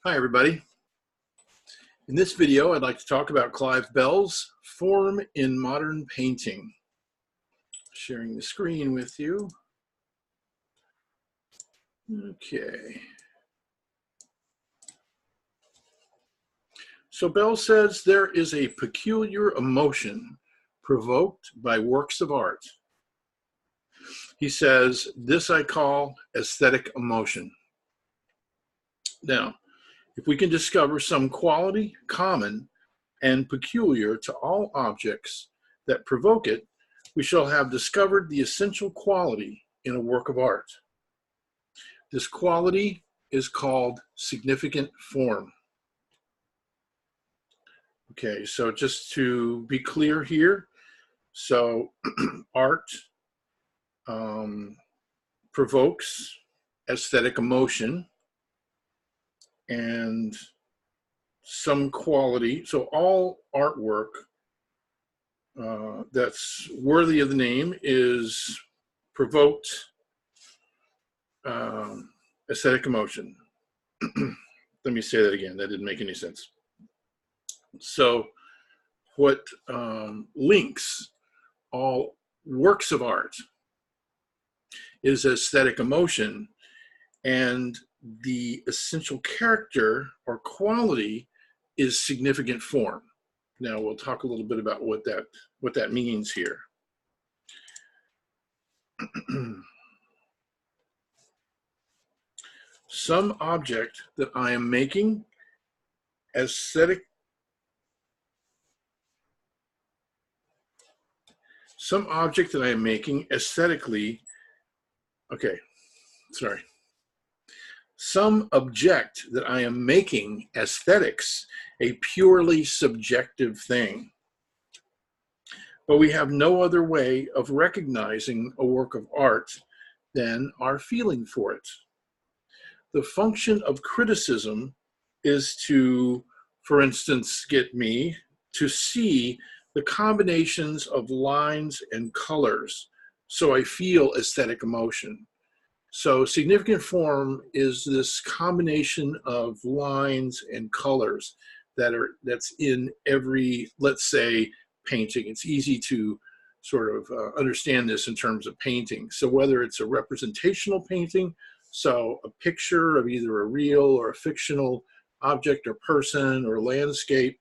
Hi everybody. In this video I'd like to talk about Clive Bell's Form in Modern Painting. Sharing the screen with you. Okay. So Bell says there is a peculiar emotion provoked by works of art. He says, this I call aesthetic emotion. Now, if we can discover some quality common and peculiar to all objects that provoke it, we shall have discovered the essential quality in a work of art. This quality is called significant form. Okay, so just to be clear here, so art provokes aesthetic emotion and some quality. So all artwork that's worthy of the name is provoked aesthetic emotion. Let me say that again. That didn't make any sense. So what links all works of art is aesthetic emotion, and the essential character or quality is significant form. Now we'll talk a little bit about what that means here. Some object that I am making aesthetically okay, sorry. Some object that I am making aesthetics a purely subjective thing. But we have no other way of recognizing a work of art than our feeling for it. The function of criticism is to, for instance, get me to see the combinations of lines and colors so I feel aesthetic emotion. So significant form is this combination of lines and colors that's in every, let's say, painting. It's easy to sort of understand this in terms of painting. So whether it's a representational painting, so a picture of either a real or a fictional object or person or landscape,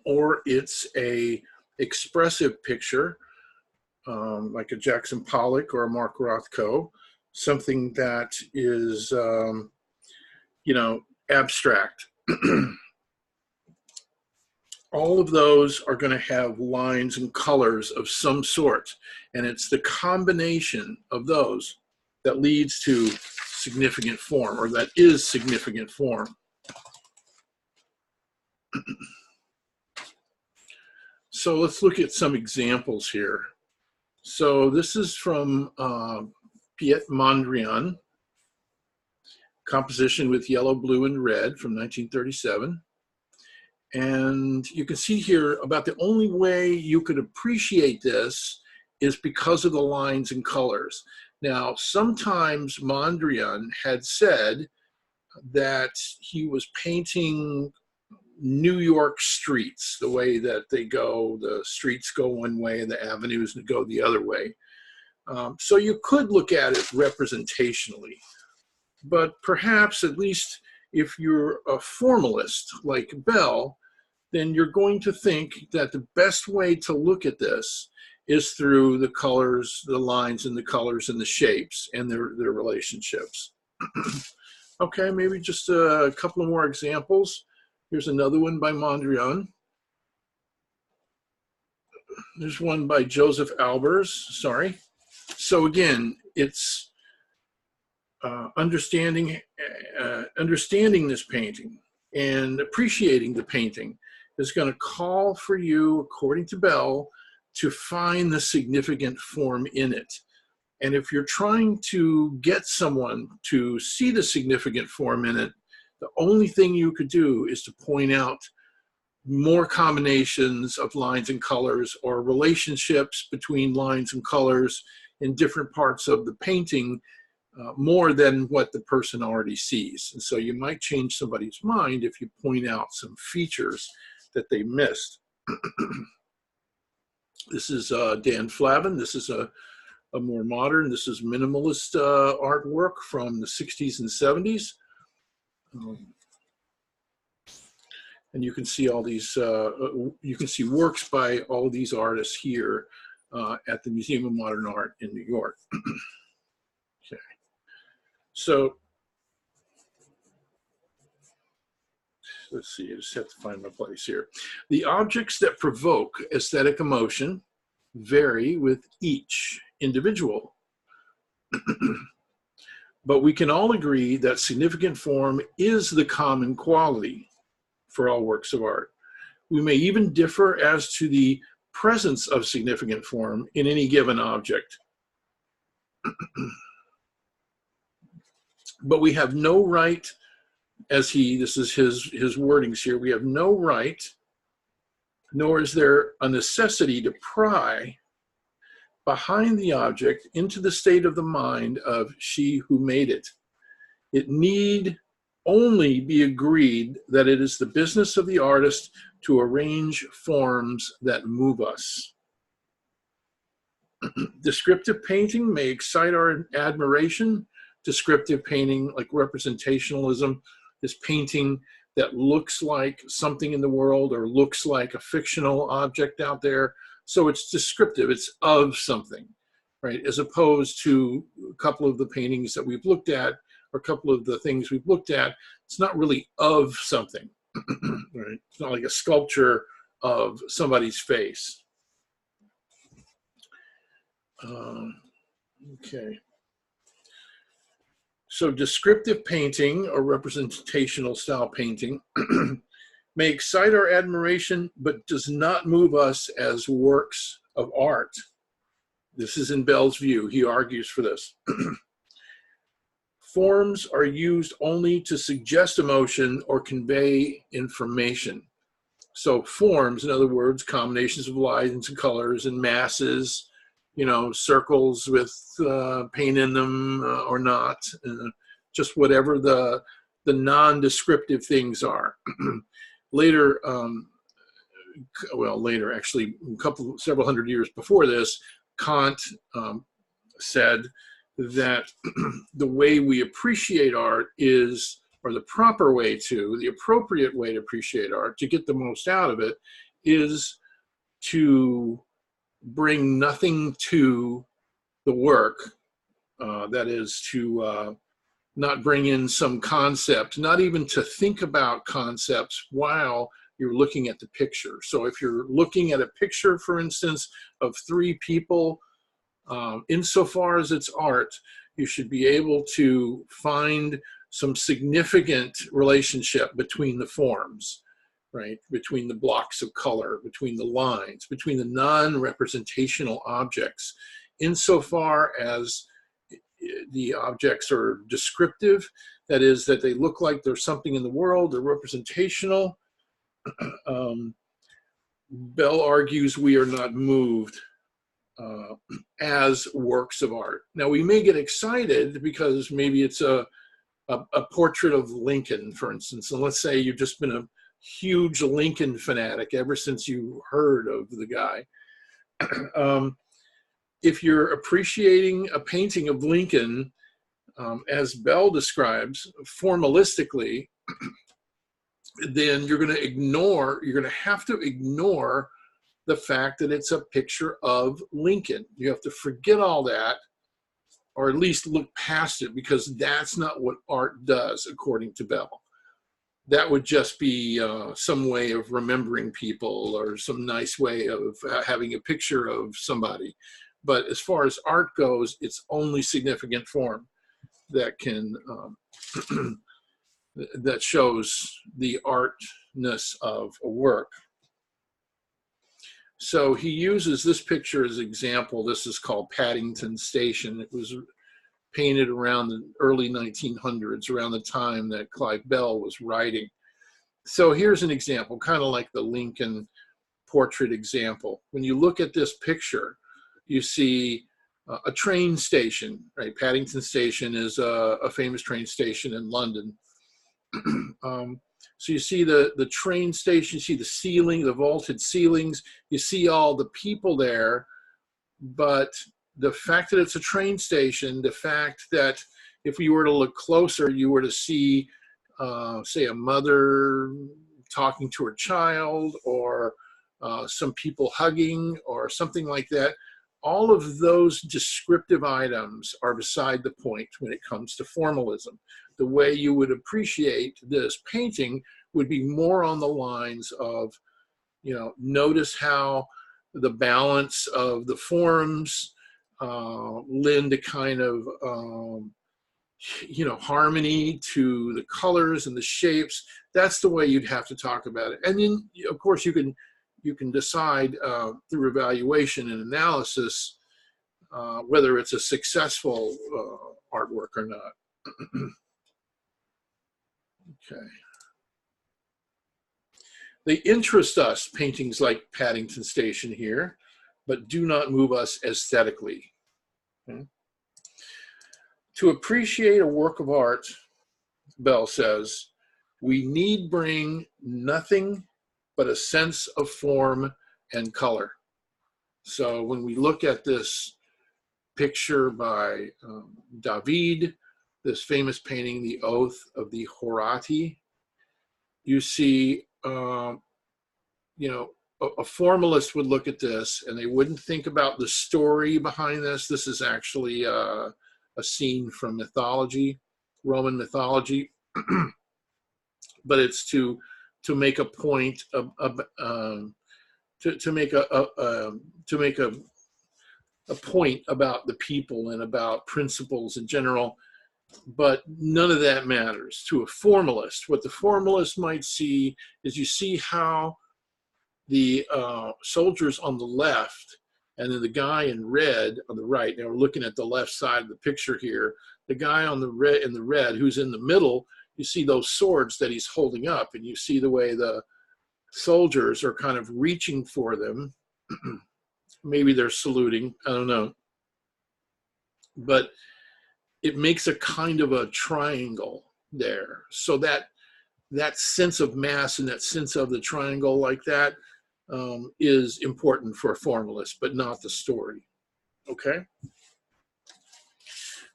or it's a expressive picture, like a Jackson Pollock or a Mark Rothko, something that is, abstract. All of those are going to have lines and colors of some sort, and it's the combination of those that leads to significant form, or that is significant form. So let's look at some examples here. So this is from Mondrian, composition with yellow, blue, and red from 1937. And you can see here about the only way you could appreciate this is because of the lines and colors. Now, sometimes Mondrian had said that he was painting New York streets, the way that they go, the streets go one way and the avenues go the other way. So you could look at it representationally, but perhaps at least if you're a formalist like Bell, then you're going to think that the best way to look at this is through the colors, the lines and the colors and the shapes and their relationships. Okay, maybe just a couple of more examples. Here's another one by Mondrian. There's one by Joseph Albers, sorry. So again, it's understanding this painting and appreciating the painting is going to call for you, according to Bell, to find the significant form in it. And if you're trying to get someone to see the significant form in it, the only thing you could do is to point out more combinations of lines and colors or relationships between lines and colors in different parts of the painting more than what the person already sees. And so you might change somebody's mind if you point out some features that they missed. This is Dan Flavin. This is a more modern, this is minimalist artwork from the 60s and 70s. And you can see all these, you can see works by all of these artists here at the Museum of Modern Art in New York. Okay. So, let's see, I just have to find my place here. The objects that provoke aesthetic emotion vary with each individual. But we can all agree that significant form is the common quality for all works of art. We may even differ as to the presence of significant form in any given object. But we have no right, as this is his wordings here, we have no right, nor is there a necessity to pry behind the object into the state of the mind of she who made it. It need only be agreed that it is the business of the artist to arrange forms that move us. Descriptive painting may excite our admiration. Descriptive painting, like representationalism, is painting that looks like something in the world or looks like a fictional object out there. So it's descriptive, it's of something, right? As opposed to a couple of the paintings that we've looked at, or a couple of the things we've looked at, it's not really of something, right? It's not like a sculpture of somebody's face. Okay. So descriptive painting or representational style painting may excite our admiration, but does not move us as works of art. This is in Bell's view. He argues for this. Forms are used only to suggest emotion or convey information. So forms, in other words, combinations of lines and colors and masses, you know, circles with paint in them or not, just whatever the non-descriptive things are. Later, well, later, actually, several hundred years before this, Kant said that the way we appreciate art is, or the appropriate way to appreciate art, to get the most out of it, is to bring nothing to the work. That is to not bring in some concept, not even to think about concepts while you're looking at the picture. So if you're looking at a picture, for instance, of three people, insofar as it's art, you should be able to find some significant relationship between the forms, right? Between the blocks of color, between the lines, between the non-representational objects, insofar as the objects are descriptive, that is, that they look like there's something in the world, they're representational. Bell argues we are not moved as works of art. Now, we may get excited because maybe it's a portrait of Lincoln, for instance, and let's say you've just been a huge Lincoln fanatic ever since you heard of the guy. If you're appreciating a painting of Lincoln, as Bell describes, formalistically, then you're going to have to ignore the fact that it's a picture of Lincoln. You have to forget all that, or at least look past it, because that's not what art does, according to Bell. That would just be some way of remembering people, or some nice way of having a picture of somebody. But as far as art goes, it's only significant form that can that shows the artness of a work. So he uses this picture as an example. This is called Paddington Station. It was painted around the early 1900s, around the time that Clive Bell was writing. So here's an example, kind of like the Lincoln portrait example. When you look at this picture, you see A train station, right? Paddington Station is a famous train station in London. So you see the train station, you see the ceiling, the vaulted ceilings, you see all the people there, but the fact that it's a train station, the fact that if you were to look closer, you were to see, say, a mother talking to her child, or some people hugging, or something like that. All of those descriptive items are beside the point when it comes to formalism. The way you would appreciate this painting would be more on the lines of, notice how the balance of the forms lend a kind of, harmony to the colors and the shapes. That's the way you'd have to talk about it. And then, of course, you can decide through evaluation and analysis whether it's a successful artwork or not. Okay. They interest us, paintings like Paddington Station here, but do not move us aesthetically. Okay. To appreciate a work of art, Bell says, we need bring nothing but a sense of form and color. So when we look at this picture by David, this famous painting, The Oath of the Horati, you see, a formalist would look at this and they wouldn't think about the story behind this. This is actually a scene from mythology, Roman mythology, but it's to make a point of, to make a point about the people and about principles in general. But none of that matters to a formalist. What the formalist might see is, you see how the soldiers on the left and then the guy in red on the right. Now we're looking at the left side of the picture here. The guy on the red, in the red, who's in the middle, you see those swords that he's holding up, and you see the way the soldiers are kind of reaching for them. Maybe they're saluting, I don't know. But it makes a kind of a triangle there. So that sense of mass and that sense of the triangle like that is important for a formalist, but not the story. Okay?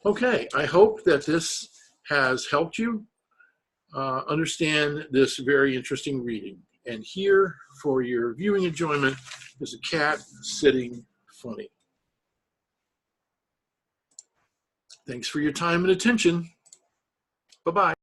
Okay, I hope that this has helped you understand this very interesting reading. And here, for your viewing enjoyment, is a cat sitting funny. Thanks for your time and attention. Bye-bye.